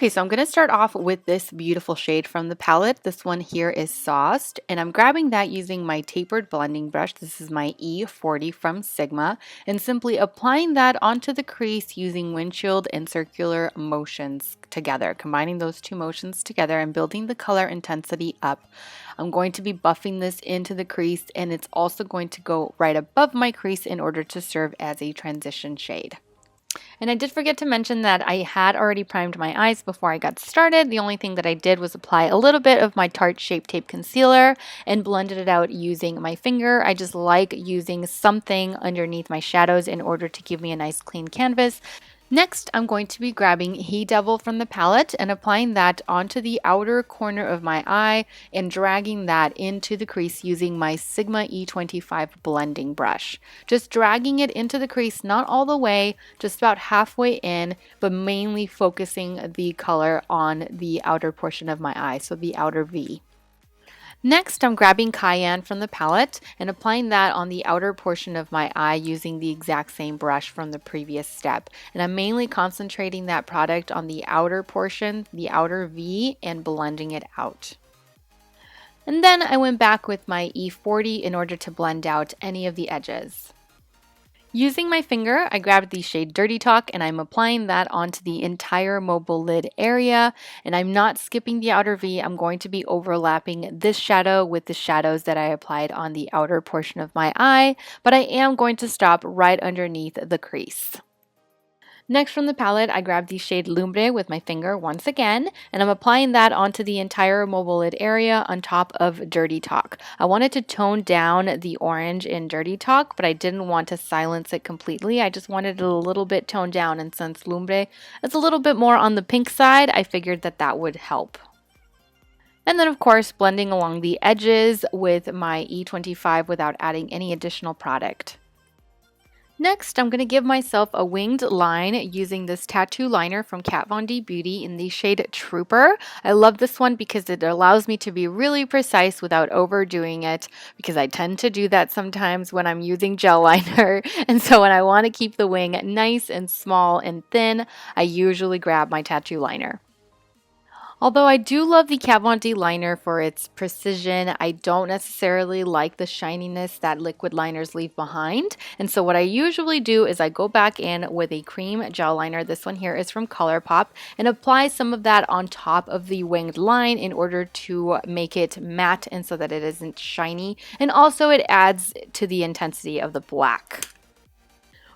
Okay, so I'm going to start off with this beautiful shade from the palette. This one here is Sauced, and I'm grabbing that using my tapered blending brush. This is my E40 from Sigma, and simply applying that onto the crease using windshield and circular motions together, combining those two motions together and building the color intensity up. I'm going to be buffing this into the crease, and it's also going to go right above my crease in order to serve as a transition shade. And I did forget to mention that I had already primed my eyes before I got started. The only thing that I did was apply a little bit of my Tarte Shape Tape Concealer and blended it out using my finger. I just like using something underneath my shadows in order to give me a nice clean canvas. Next, I'm going to be grabbing He Devil from the palette and applying that onto the outer corner of my eye and dragging that into the crease using my Sigma E25 blending brush. Just dragging it into the crease, not all the way, just about halfway in, but mainly focusing the color on the outer portion of my eye, so the outer V. Next, I'm grabbing Cayenne from the palette and applying that on the outer portion of my eye using the exact same brush from the previous step. And I'm mainly concentrating that product on the outer portion, the outer V, and blending it out. And then I went back with my E40 in order to blend out any of the edges. Using my finger, I grabbed the shade Dirty Talk and I'm applying that onto the entire mobile lid area. And I'm not skipping the outer V. I'm going to be overlapping this shadow with the shadows that I applied on the outer portion of my eye, but I am going to stop right underneath the crease. Next from the palette, I grabbed the shade Lumbre with my finger once again, and I'm applying that onto the entire mobile lid area on top of Dirty Talk. I wanted to tone down the orange in Dirty Talk, but I didn't want to silence it completely. I just wanted it a little bit toned down, and since Lumbre is a little bit more on the pink side, I figured that that would help. And then, of course, blending along the edges with my E25 without adding any additional product. Next, I'm going to give myself a winged line using this tattoo liner from Kat Von D Beauty in the shade Trooper. I love this one because it allows me to be really precise without overdoing it, because I tend to do that sometimes when I'm using gel liner. And so when I want to keep the wing nice and small and thin, I usually grab my tattoo liner. Although I do love the Kat Von D liner for its precision, I don't necessarily like the shininess that liquid liners leave behind. And so what I usually do is I go back in with a cream gel liner. This one here is from ColourPop, and apply some of that on top of the winged line in order to make it matte and so that it isn't shiny. And also it adds to the intensity of the black.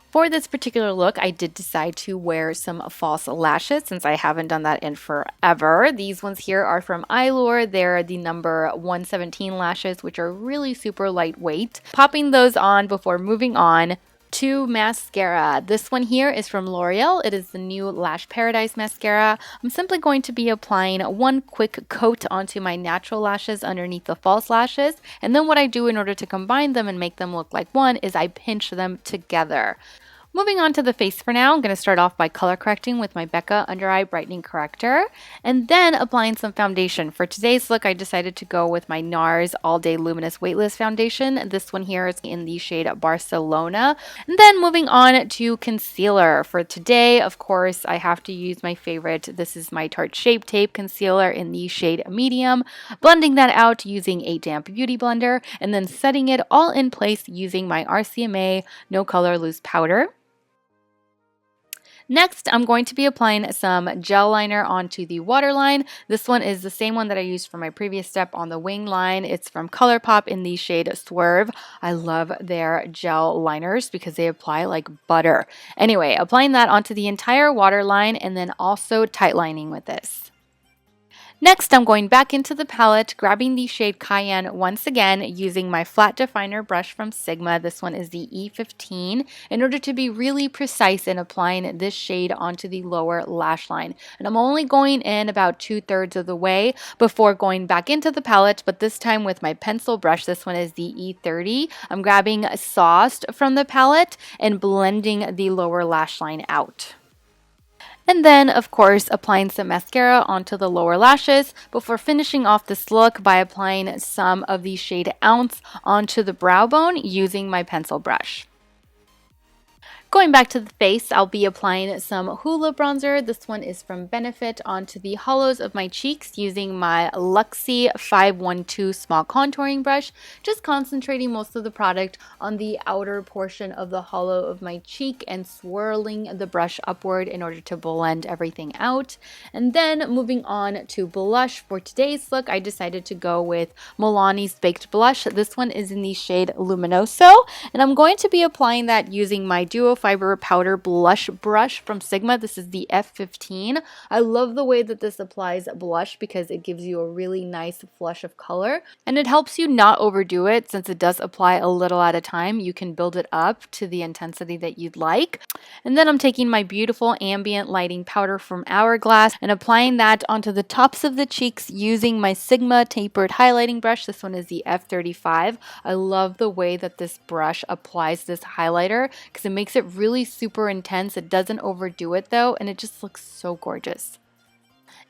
For this particular look, I did decide to wear some false lashes since I haven't done that in forever. These ones here are from Eyelure. They're the number 117 lashes, which are really super lightweight. Popping those on before moving on to mascara. This one here is from L'Oreal. It is the new Lash Paradise mascara. I'm simply going to be applying one quick coat onto my natural lashes underneath the false lashes. And then what I do in order to combine them and make them look like one is I pinch them together. Moving on to the face for now, I'm going to start off by color correcting with my Becca Under Eye Brightening Corrector, and then applying some foundation. For today's look, I decided to go with my NARS All Day Luminous Weightless Foundation. This one here is in the shade Barcelona. And then moving on to concealer. For today, of course, I have to use my favorite. This is my Tarte Shape Tape Concealer in the shade Medium. Blending that out using a damp beauty blender, and then setting it all in place using my RCMA No Color Loose Powder. Next, I'm going to be applying some gel liner onto the waterline. This one is the same one that I used for my previous step on the wing line. It's from ColourPop in the shade Swerve. I love their gel liners because they apply like butter. Anyway, applying that onto the entire waterline and then also tight lining with this. Next, I'm going back into the palette, grabbing the shade Cayenne once again, using my flat definer brush from Sigma. This one is the E15, in order to be really precise in applying this shade onto the lower lash line. And I'm only going in about 2/3 of the way before going back into the palette, but this time with my pencil brush. This one is the E30. I'm grabbing Sauced from the palette and blending the lower lash line out. And then, of course, applying some mascara onto the lower lashes before finishing off this look by applying some of the shade Ounce onto the brow bone using my pencil brush. Going back to the face, I'll be applying some Hoola bronzer. This one is from Benefit onto the hollows of my cheeks using my Luxie 512 small contouring brush, just concentrating most of the product on the outer portion of the hollow of my cheek and swirling the brush upward in order to blend everything out. And then moving on to blush. For today's look, I decided to go with Milani's Baked Blush. This one is in the shade Luminoso, and I'm going to be applying that using my Duo Fiber Powder Blush Brush from Sigma. This is the F15. I love the way that this applies blush because it gives you a really nice flush of color, and it helps you not overdo it since it does apply a little at a time. You can build it up to the intensity that you'd like. And then I'm taking my beautiful ambient lighting powder from Hourglass and applying that onto the tops of the cheeks using my Sigma tapered highlighting brush. This one is the F35. I love the way that this brush applies this highlighter because it makes it really super intense. It doesn't overdo it though, and it just looks so gorgeous.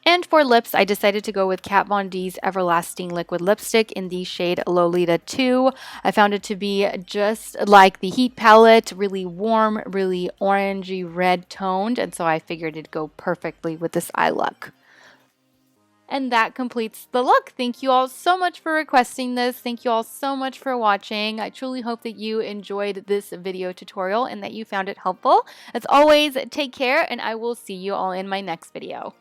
And for lips, I decided to go with Kat Von D's Everlasting Liquid Lipstick in the shade Lolita 2. I found it to be just like the Heat palette, really warm, really orangey red toned, and so I figured it'd go perfectly with this eye look. And that completes the look. Thank you all so much for requesting this. Thank you all so much for watching. I truly hope that you enjoyed this video tutorial and that you found it helpful. As always, take care, and I will see you all in my next video.